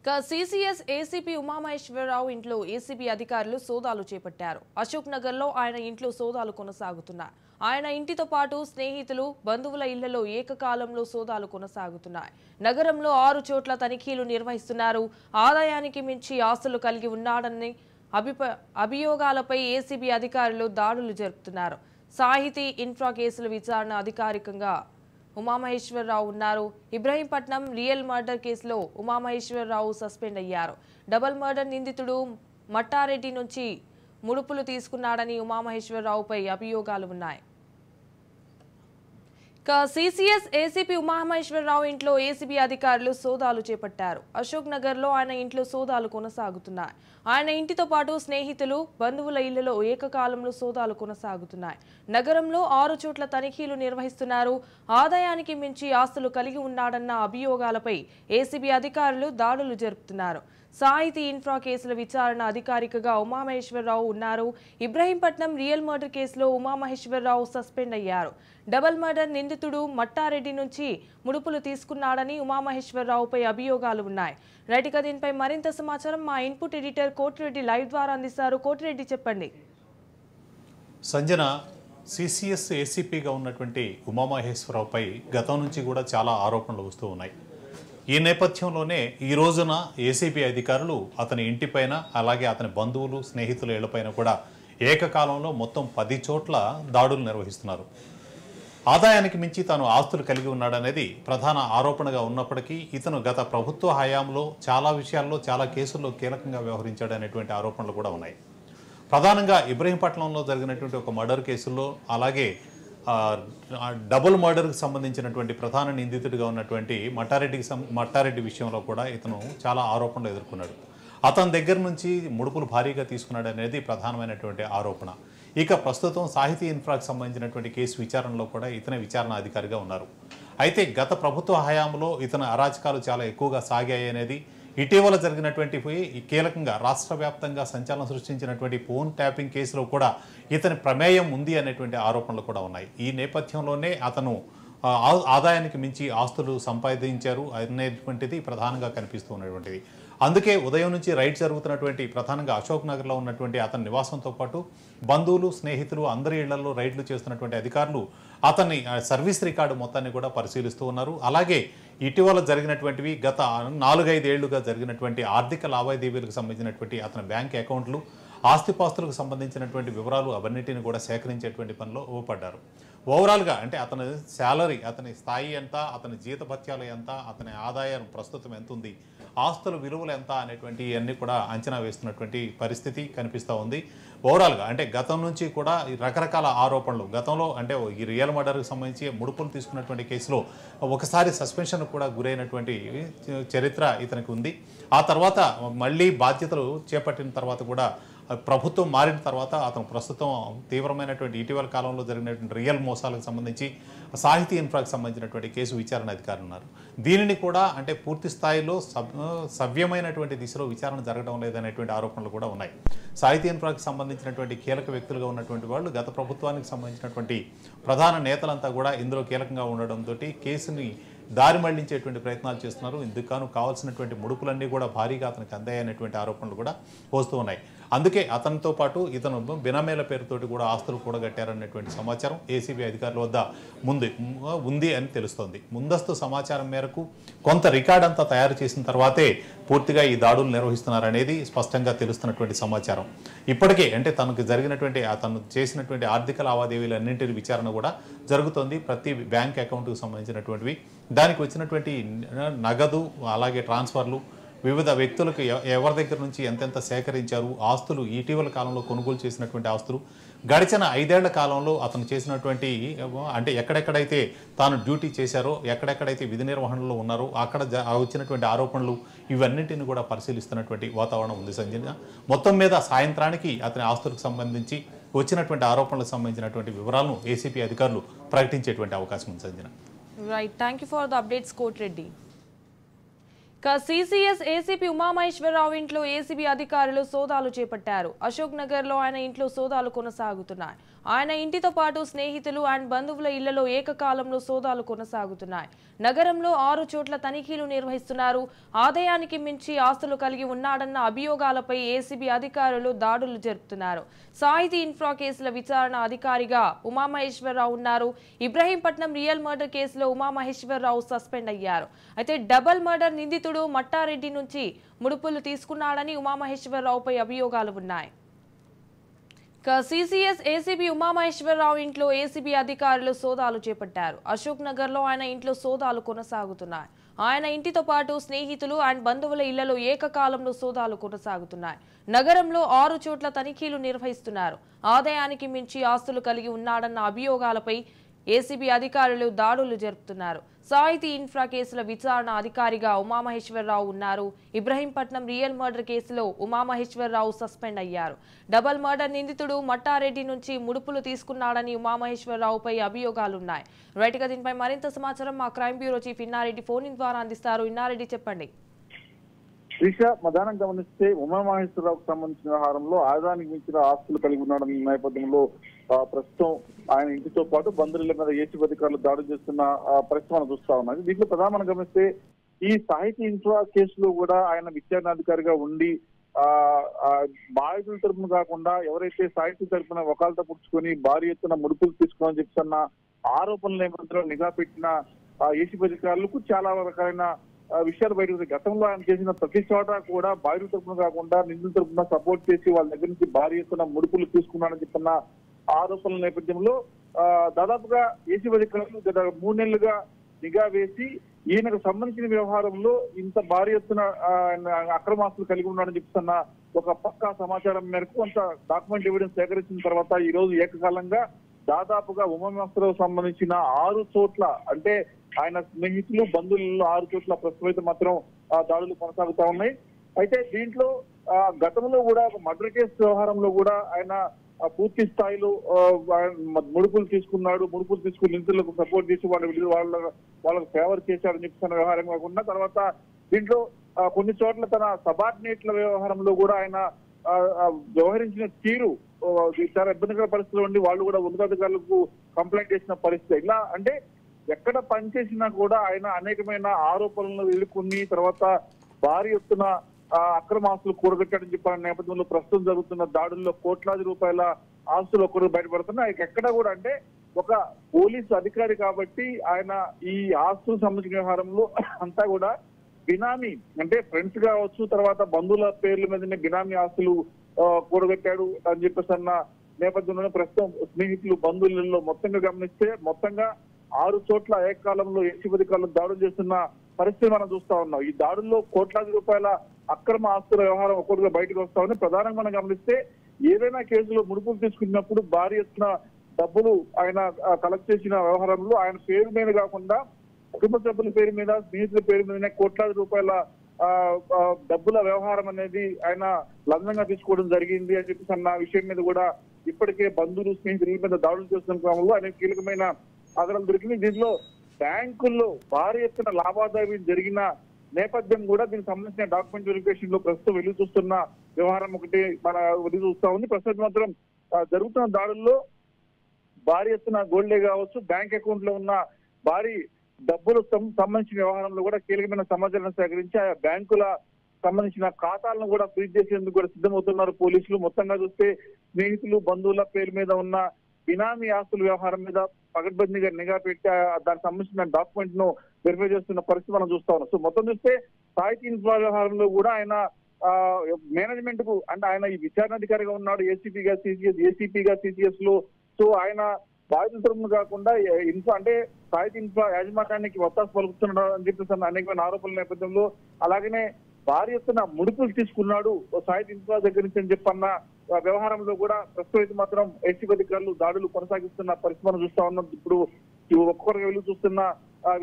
CCS ACP Umamaheswararao ఇంట్లో ACB అధికారులు సోదాలు చేపట్టారు. అశోక్ నగర్ లో ఆయన ఇంట్లో సోదాలు కొనసాగుతున్నాయి. ఆయన ఇంటితో పాటు స్నేహితులు, బంధువుల ఇళ్లలో ఏకకాలంలో సోదాలు కొనసాగుతున్నాయి. నగరంలో 6 చోట్ల తనిఖీలు నిర్వహిస్తున్నారు. ఆదాయానికి మించి ఆస్తులు కలిగి ఉన్నాడని అభియోగాలపై ఏసీబీ అధికారులు దాడులు జరుపుతున్నారు. సాహితీ ఇన్ఫ్రా కేసుల విచారణ అధికారికంగా ఉమామహేశ్వరరావు ఉన్నారు. ఇబ్రహీంపట్నం రియల్ మర్డర్ కేసులో ఉమామహేశ్వరరావు సస్పెండ్ అయ్యారు. డబుల్ మర్డర్ నిందితుడు మట్టారెడ్డి నుంచి ముడుపులు తీసుకున్నాడని ఉమామహేశ్వరరావుపై అభియోగాలు ఉన్నాయి. సిసిఎస్ ఏసీపీ ఉమామహేశ్వరరావు ఇంట్లో ఏసీబీ అధికారులు సోదాలు చేపట్టారు. అశోక్ నగర్ లో ఆయన ఇంట్లో సోదాలు కొనసాగుతున్నాయి. ఆయన ఇంటితో పాటు స్నేహితులు, బంధువుల ఇళ్లలో ఏకకాలంలో సోదాలు కొనసాగుతున్నాయి. నగరంలో 6 చోట్ల తనిఖీలు నిర్వహిస్తున్నారు. ఆదాయానికి మించి ఆస్తులు కలిగి ఉన్నాడన్న అభియోగాలపై ఏసీబీ అధికారులు దాడులు జరుపుతున్నారు. సాహితీ ఇన్ఫ్రా కేసుల విచారణ అధికారికంగా ఉమామహేశ్వరరావు ఉన్నారు. ఇబ్రహీంపట్నం రియల్ మర్డర్ కేసులో ఉమామహేశ్వరరావు సస్పెండ్ అయ్యారు. డబుల్ మర్డర్ నిందితుడు మట్టారెడ్డి నుంచి ముడుపులు తీసుకున్నాడని ఉమామహేశ్వరరావుపై అభియోగాలు ఉన్నాయి. రైట్గా దీనిపై మరింత సమాచారం మా ఇన్పుట్ ఎడిటర్ కోటిరెడ్డి లైవ్ ద్వారా అందిస్తారు. కోటిరెడ్డి, చెప్పండి. సంజన, సిసిఎస్ ఏసీపీగా ఉన్నటువంటి ఉమామహేశ్వరరావుపై గతం నుంచి కూడా చాలా ఆరోపణలు వస్తూ ఉన్నాయి. ఈ నేపథ్యంలోనే ఈ రోజున ఏసీబీ అధికారులు అతని ఇంటిపైన, అలాగే అతని బంధువులు, స్నేహితుల ఇళ్లపైన కూడా ఏకకాలంలో మొత్తం 10 చోట్ల దాడులు నిర్వహిస్తున్నారు. ఆదాయానికి మించి తాను ఆస్తులు కలిగి ఉన్నాడనేది ప్రధాన ఆరోపణగా ఉన్నప్పటికీ ఇతను గత ప్రభుత్వ హయాంలో చాలా విషయాల్లో, చాలా కేసుల్లో కీలకంగా వ్యవహరించాడనేటువంటి ఆరోపణలు కూడా ఉన్నాయి. ప్రధానంగా ఇబ్రహీంపట్నంలో జరిగినటువంటి ఒక మర్డర్ కేసుల్లో, అలాగే డబుల్ మర్డర్కి సంబంధించినటువంటి ప్రధాన నిందితుడిగా ఉన్నటువంటి మట్టారెడ్డి విషయంలో కూడా ఇతను చాలా ఆరోపణలు ఎదుర్కొన్నాడు. అతని దగ్గర నుంచి ముడుపులు భారీగా తీసుకున్నాడు అనేది ప్రధానమైనటువంటి ఆరోపణ. ఇక ప్రస్తుతం సాహితీ ఇన్ఫ్రాకి సంబంధించినటువంటి కేసు విచారణలో కూడా ఇతనే విచారణ అధికారిగా ఉన్నారు. అయితే గత ప్రభుత్వ హయాంలో ఇతని అరాచకాలు చాలా ఎక్కువగా సాగాయి అనేది, ఇటీవల జరిగినటువంటి కీలకంగా రాష్ట్ర వ్యాప్తంగా సంచలనం సృష్టించినటువంటి ఫోన్ ట్యాపింగ్ కేసులో కూడా ఇతని ప్రమేయం ఉంది అనేటువంటి ఆరోపణలు కూడా ఉన్నాయి. ఈ నేపథ్యంలోనే అతను ఆదాయానికి మించి ఆస్తులు సంపాదించారు అనేటువంటిది ప్రధానంగా కనిపిస్తూ ఉన్నటువంటిది. అందుకే ఉదయం నుంచి రైడ్ జరుగుతున్నటువంటి ప్రధానంగా అశోక్ నగర్లో ఉన్నటువంటి అతని నివాసంతో పాటు బంధువులు, స్నేహితులు అందరి ఇళ్లలో రైడ్లు చేస్తున్నటువంటి అధికారులు అతని సర్వీస్ రికార్డు మొత్తాన్ని కూడా పరిశీలిస్తూ ఉన్నారు. అలాగే ఇటీవల జరిగినటువంటివి గత 4-5 ఏళ్లుగా జరిగినటువంటి ఆర్థిక లావాదేవీలకు సంబంధించినటువంటి అతని బ్యాంక్ అకౌంట్లు, ఆస్తిపాస్తులకు సంబంధించినటువంటి వివరాలు అవన్నిటిని కూడా సేకరించేటువంటి పనిలో ఊపడ్డారు. ఓవరాల్గా అంటే అతని శాలరీ, అతని స్థాయి ఎంత, అతని జీతభత్యాలు ఎంత, అతని ఆదాయం ప్రస్తుతం ఎంత ఉంది, ఆస్తుల విలువలు ఎంత అనేటువంటి అన్నీ కూడా అంచనా వేస్తున్నటువంటి పరిస్థితి కనిపిస్తూ ఉంది. ఓవరాల్గా అంటే గతం నుంచి కూడా రకరకాల ఆరోపణలు, గతంలో అంటే ఈ రియల్ మర్డర్కి సంబంధించి ముడుపులు తీసుకున్నటువంటి కేసులో ఒకసారి సస్పెన్షన్ కూడా గురైనటువంటి చరిత్ర ఇతనికి ఉంది. ఆ తర్వాత మళ్ళీ బాధ్యతలు చేపట్టిన తర్వాత కూడా ప్రభుత్వం మారిన తర్వాత అతను ప్రస్తుతం తీవ్రమైనటువంటి ఇటీవల కాలంలో జరిగినటువంటి రియల్ మోసాలకు సంబంధించి సాహితీ ఇన్ఫ్రాకి సంబంధించినటువంటి కేసు విచారణ అధికారులు ఉన్నారు. దీనిని కూడా అంటే పూర్తి స్థాయిలో సవ్యమైనటువంటి దిశలో విచారణ జరగడం లేదనేటువంటి ఆరోపణలు కూడా ఉన్నాయి. సాహితీ ఇన్ఫ్రాకి సంబంధించినటువంటి కీలక వ్యక్తులుగా ఉన్నటువంటి వాళ్ళు గత ప్రభుత్వానికి సంబంధించినటువంటి ప్రధాన నేతలంతా కూడా ఇందులో కీలకంగా ఉండడంతో కేసుని దారి మళ్లించేటువంటి ప్రయత్నాలు చేస్తున్నారు. ఇందుకు కావాల్సినటువంటి ముడుపులన్నీ కూడా భారీగా అతనికి అందాయనేటువంటి ఆరోపణలు కూడా వస్తూ ఉన్నాయి. అందుకే అతనితో పాటు ఇతను బినామీల పేరుతోటి కూడా ఆస్తులు కూడగట్టారనేటువంటి సమాచారం ఏసీబీ అధికారుల వద్ద ఉంది అని తెలుస్తోంది. ముందస్తు సమాచారం మేరకు కొంత రికార్డ్ అంతా తయారు చేసిన తర్వాతే పూర్తిగా ఈ దాడులు నిర్వహిస్తున్నారనేది స్పష్టంగా తెలుస్తున్నటువంటి సమాచారం. ఇప్పటికే అంటే తనకు జరిగినటువంటి తను చేసినటువంటి ఆర్థిక లావాదేవీలన్నింటి విచారణ కూడా జరుగుతోంది. ప్రతి బ్యాంక్ అకౌంట్కు సంబంధించినటువంటివి, దానికి వచ్చినటువంటి నగదు, అలాగే ట్రాన్స్ఫర్లు, వివిధ వ్యక్తులకు ఎవరి దగ్గర నుంచి ఎంతెంత సేకరించారు, ఆస్తులు, ఇటీవల కాలంలో కొనుగోలు చేసినటువంటి ఆస్తులు, గడిచిన 5 ఏళ్ల కాలంలో అతను చేసినటువంటి అంటే ఎక్కడెక్కడైతే తాను డ్యూటీ చేశారో, ఎక్కడెక్కడైతే విధి నిర్వహణలో ఉన్నారో అక్కడ వచ్చినటువంటి ఆరోపణలు, ఇవన్నింటిని కూడా పరిశీలిస్తున్నటువంటి వాతావరణం ఉంది సంజన. మొత్తం మీద సాయంత్రానికి అతని ఆస్తులకు సంబంధించి వచ్చినటువంటి ఆరోపణలకు సంబంధించినటువంటి వివరాలను ఏసీపీ అధికారులు ప్రకటించేటువంటి అవకాశం ఉంది Sanjana. Right, thank you for the updates Kotireddy. CCS ACP Umamaheswararao ఇంట్లో ఏసీబీ అధికారులు సోదాలు చేపట్టారు. అశోక్ నగర్ లో ఆయన ఇంట్లో సోదాలు కొనసాగుతున్నాయి. ఆయన ఇంటితో పాటు స్నేహితులు అండ్ బంధువుల ఇళ్లలో ఏకకాలంలో సోదాలు కొనసాగుతున్నాయి. నగరంలో 6 చోట్ల తనిఖీలు నిర్వహిస్తున్నారు. ఆదాయానికి మించి ఆస్తులు కలిగి ఉన్నాడన్న అభియోగాలపై ఏసీబీ అధికారులు దాడులు జరుపుతున్నారు. సాహితీ ఇన్ఫ్రా కేసుల విచారణ అధికారిగా ఉమామహేశ్వరరావు ఉన్నారు. ఇబ్రహీంపట్నం రియల్ మర్డర్ కేసులో ఉమామహేశ్వరరావు సస్పెండ్ అయ్యారు. అయితే డబుల్ మర్డర్ నిందితుడు మట్టారెడ్డి నుంచి ముడుపులు తీసుకున్నాడని ఉమామహేశ్వరరావుపై అభియోగాలు ఉన్నాయి. సిసిఎస్ ఏసీబీ ఉమామహేశ్వరరావు ఇంట్లో ఏసీబీ అధికారులు సోదాలు చేపట్టారు. అశోక్ నగర్ లో ఆయన ఇంట్లో సోదాలు కొనసాగుతున్నాయి. ఆయన ఇంటితో పాటు స్నేహితులు అండ్ బంధువుల ఇళ్లలో ఏకకాలంలో సోదాలు కొనసాగుతున్నాయి. నగరంలో 6 చోట్ల తనిఖీలు నిర్వహిస్తున్నారు. ఆదాయానికి మించి ఆస్తులు కలిగి ఉన్నాడన్న అభియోగాలపై ఏసీబీ అధికారులు దాడులు జరుపుతున్నారు. సాహితీ ఇన్ఫ్రా కేసుల విచారణ అధికారిగా ఉమామహేశ్వరరావు ఉన్నారు. ఇబ్రహీంపట్నం రియల్ మర్డర్ కేసులో ఉమామహేశ్వరరావు సస్పెండ్ అయ్యారు. డబుల్ మర్డర్ నిందితుడు మట్టారెడ్డి నుంచి ముడుపులు తీసుకున్నాడని ఉమామహేశ్వరరావుపై అభియోగాలున్నాయి. రైట్ గా దీనిపై మరింత సమాచారం మా crime bureau chief Inna Reddy phone in ద్వారా అందిస్తారు. ఇన్నారెడ్డి చెప్పండి. మధ్యాహ్నం గమనిస్తే ఉమామహేశ్వరరావుకు సంబంధించిన వ్యవహారంలో ఆదాయానికి మించిన ఆస్తులు కలిగి ఉన్నాడన్న నేపథ్యంలో ప్రస్తుతం ఆయన ఇంటితో పాటు బంధువుల మీద ఏసీబీ అధికారులు దాడి చేస్తున్న పరిస్థితి మనం చూస్తా ఉన్నది. దీంట్లో ప్రధానంగా గమనిస్తే ఈ సాహితీ ఇన్ఫ్రా కేసులో కూడా ఆయన విచారణాధికారిగా ఉండి బాధితుల తరపున కాకుండా ఎవరైతే సాహితీ తరపున వకాలతో పుచ్చుకొని భారీ ఎత్తున ముడుపులు తీసుకోవాలని చెప్తున్న ఆరోపణల నేపథ్యంలో నిఘా పెట్టిన ఏసీబీ అధికారులకు చాలా రకాలైన విషయాలు బయటకు గతంలో ఆయన చేసిన ప్రతి చోట కూడా బాధితుల తరపున కాకుండా నిందితుల తరపున సపోర్ట్ చేసి వాళ్ళ దగ్గర నుంచి భారీ ఎత్తున ముడుపులు తీసుకున్నాడని చెప్తున్న ఆరోపణల నేపథ్యంలో దాదాపుగా ఏసీబీ అధికారులు గత 3 నెలలుగా నిఘా వేసి ఈయనకు సంబంధించిన వ్యవహారంలో ఇంత భారీ ఎత్తున అక్రమాస్తులు కలిగి ఉన్నాడని చెప్తున్న ఒక పక్కా సమాచారం మేరకు కొంత డాక్యుమెంట్ ఎవిడెన్స్ సేకరించిన తర్వాత ఈ రోజు ఏకకాలంగా దాదాపుగా ఉమామహేశ్వరరావు సంబంధించిన 6 చోట్ల అంటే ఆయన స్నేహితులు బంధువులలో 6 చోట్ల ప్రస్తుతం మాత్రం దాడులు కొనసాగుతా ఉన్నాయి. అయితే దీంట్లో గతంలో కూడా మర్డర్ కేసు వ్యవహారంలో కూడా ఆయన పూర్తి స్థాయిలో ముడుపులు తీసుకున్నాడు. ముడుపులు తీసుకుని నిందితులకు సపోర్ట్ చేసి వాళ్ళకు ఫేవర్ చేశాడని చెప్తున్న వ్యవహారం కాకుండా తర్వాత దీంట్లో కొన్ని చోట్ల తన సబార్డినేట్ల వ్యవహారంలో కూడా ఆయన వ్యవహరించిన తీరు చాలా ఇబ్బందికర పరిస్థితులు ఉండి వాళ్ళు కూడా ఉన్నతాధికారులకు కంప్లైంట్ చేసిన పరిస్థితి. ఇలా అంటే ఎక్కడ పనిచేసినా కూడా ఆయన అనేకమైన ఆరోపణలను ఎదుర్కొని తర్వాత భారీ ఎత్తున అక్రమ ఆస్తులు కూడగట్టాడని చెప్పిన నేపథ్యంలో ప్రస్తుతం జరుగుతున్న దాడుల్లో కోట్లాది రూపాయల ఆస్తులు ఒక్కరు బయటపడుతున్నాయి. ఎక్కడ కూడా అంటే ఒక పోలీసు అధికారి కాబట్టి ఆయన ఈ ఆస్తులకు సంబంధించిన వ్యవహారంలో అంతా కూడా బినామీ అంటే ఫ్రెండ్స్ కావచ్చు తర్వాత బంధువుల పేర్ల మీదనే బినామీ ఆస్తులు కూడగట్టాడు అని చెప్పేసి అన్న నేపథ్యంలోనే ప్రస్తుతం స్నేహితులు బంధువులలో మొత్తంగా గమనిస్తే మొత్తంగా 6 చోట్ల ఏకకాలంలో ఏసీబీ అధికారులు దాడులు చేస్తున్న పరిస్థితి మనం చూస్తా ఉన్నాం. ఈ దాడుల్లో కోట్లాది రూపాయల అక్రమ ఆస్తుల వ్యవహారం ఒక్కొక్కటిగా బయటకు వస్తా ఉంది. ప్రధానంగా మనం గమనిస్తే ఏదైనా కేసులో ముడుపులు తీసుకున్నప్పుడు భారీ ఎత్తున డబ్బులు ఆయన కలెక్ట్ చేసిన వ్యవహారంలో ఆయన పేరు మీద కాకుండా కుటుంబ సభ్యుల పేరు మీద స్నేహితుల పేరు మీదనే కోట్లాది రూపాయల డబ్బుల వ్యవహారం అనేది ఆయన లందంగా తీసుకోవడం జరిగింది అని చెప్పేసి అన్న విషయం మీద కూడా ఇప్పటికే బంధువులు స్నేహితుల మీద దాడులు చేస్తున్న క్రమంలో ఆయన కీలకమైన ఆధారాలు దొరికింది. దీంట్లో బ్యాంకుల్లో భారీ ఎత్తున లావాదేవీలు జరిగిన నేపథ్యం కూడా దీనికి సంబంధించిన డాక్యుమెంట్ వెరిఫికేషన్ లో ప్రస్తుతం వెలుగు చూస్తున్న వ్యవహారం ఒకటి మన వెలుగు చూస్తా ఉంది. ప్రస్తుతం మాత్రం జరుగుతున్న దాడుల్లో భారీ ఎత్తున గోల్డే కావచ్చు బ్యాంక్ అకౌంట్ లో ఉన్న భారీ డబ్బులు సంబంధించిన వ్యవహారంలో కూడా కీలకమైన సమాచారం సేకరించి ఆ బ్యాంకుల సంబంధించిన ఖాతాలను కూడా ఫ్రీజ్ చేసేందుకు కూడా సిద్ధమవుతున్నారు పోలీసులు. మొత్తంగా చూస్తే స్నేహితులు బంధువుల పేరు మీద ఉన్న బినామీ ఆస్తుల వ్యవహారం మీద పకడ్బందీగా నిఘా పెట్టి దానికి సంబంధించిన డాక్యుమెంట్ ను వెరిఫై చేస్తున్న పరిస్థితి మనం చూస్తా ఉన్నాం. సో మొత్తం చూస్తే సాహితీ ఇన్ఫ్రా వ్యవహారంలో కూడా ఆయన మేనేజ్మెంట్ కు అంటే ఆయన ఈ విచారణాధికారిగా ఉన్నాడు ఏసీపీగా సిసిఎస్ లో. సో ఆయన బాధితుల తరపున కాకుండా ఇన్ఫ్రా అంటే సాహితీ ఇన్ఫ్రా యాజమాన్యానికి ఒత్తాసు పలుకుతున్నాడు అని చెప్పేసి అనేకమైన ఆరోపణల నేపథ్యంలో అలాగనే భారీ ఎత్తున ముడుపులు తీసుకున్నాడు సాహితీ ఇన్ఫ్రా దగ్గర నుంచి అని చెప్పన్న వ్యవహారంలో కూడా ప్రస్తుతం మాత్రం ఏసీబీ అధికారులు దాడులు కొనసాగిస్తున్న పరిస్థితి మనం చూస్తా ఉన్నాం. ఇప్పుడు ఒక్కొక్కరికి వెలుగు చూస్తున్న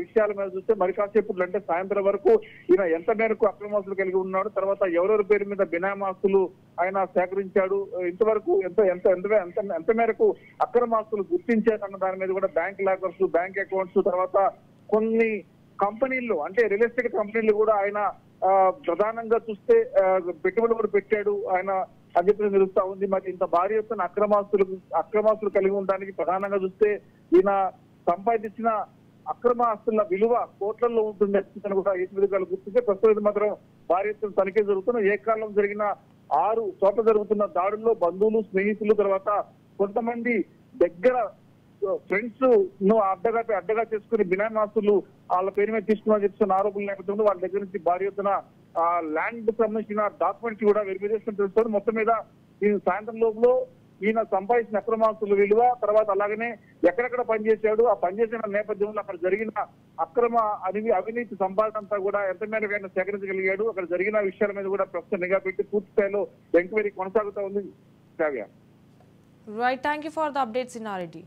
విషయాల మీద చూస్తే మరి కాసేపు అంటే సాయంత్రం వరకు ఈయన ఎంత మేరకు అక్రమాస్తులు కలిగి ఉన్నాడు తర్వాత ఎవరెవరి పేరు మీద బినామాస్తులు ఆయన సేకరించాడు ఇంతవరకు ఎంత మేరకు అక్రమాస్తులు గుర్తించారన్న దాని మీద కూడా బ్యాంక్ లాకర్స్ బ్యాంక్ అకౌంట్స్ తర్వాత కొన్ని కంపెనీల్లో అంటే రియల్ ఎస్టేట్ కంపెనీలు కూడా ఆయన ప్రధానంగా చూస్తే పెట్టుబడులు కూడా పెట్టాడు. ఆయన అని చెప్పి తెలుస్తా ఉంది. మరి ఇంత భారీ ఎత్తున అక్రమాస్తులు కలిగి ఉండడానికి ప్రధానంగా చూస్తే ఈయన సంపాదించిన అక్రమ ఆస్తుల విలువ కోట్లలో ఉంటుంది అని కూడా ఏసీబీ అధికారులు గుర్తిస్తే ప్రస్తుతం మాత్రం భారీ ఎత్తున తనిఖీ జరుగుతున్న ఏకాలం జరిగిన 6 చోట్ల జరుగుతున్న దాడుల్లో బంధువులు, స్నేహితులు, తర్వాత కొంతమంది దగ్గర ఫ్రెండ్స్ ను అడ్డగా చేసుకుని బినామీ ఆస్తులు వాళ్ళ పేరు మీద తీసుకున్నా చెప్తున్న ఆరోపణల నేపథ్యంలో వాళ్ళ దగ్గర నుంచి భారీ ఎత్తున ల్యాండ్ సంబంధించిన డాక్యుమెంట్స్ కూడా వెరిఫై చేస్తున్న తెలుస్తుంది. మొత్తం మీద ఈ సాయంత్రం లోపల ఈయన సంపాదించిన అక్రమాస్తుల విలువ, తర్వాత అలాగనే ఎక్కడెక్కడ పనిచేశాడు, ఆ పనిచేసిన నేపథ్యంలో అక్కడ జరిగిన అవినీతి సంపాదన అంతా కూడా ఎంత మేరకు ఆయన సేకరించగలిగాడు, అక్కడ జరిగిన విషయాల మీద కూడా ప్రస్తుతం నిఘా పెట్టి పూర్తి స్థాయిలో ఎంక్వైరీ కొనసాగుతూ ఉంది. Right, thank you for the updates in ఆర్ఐటీ.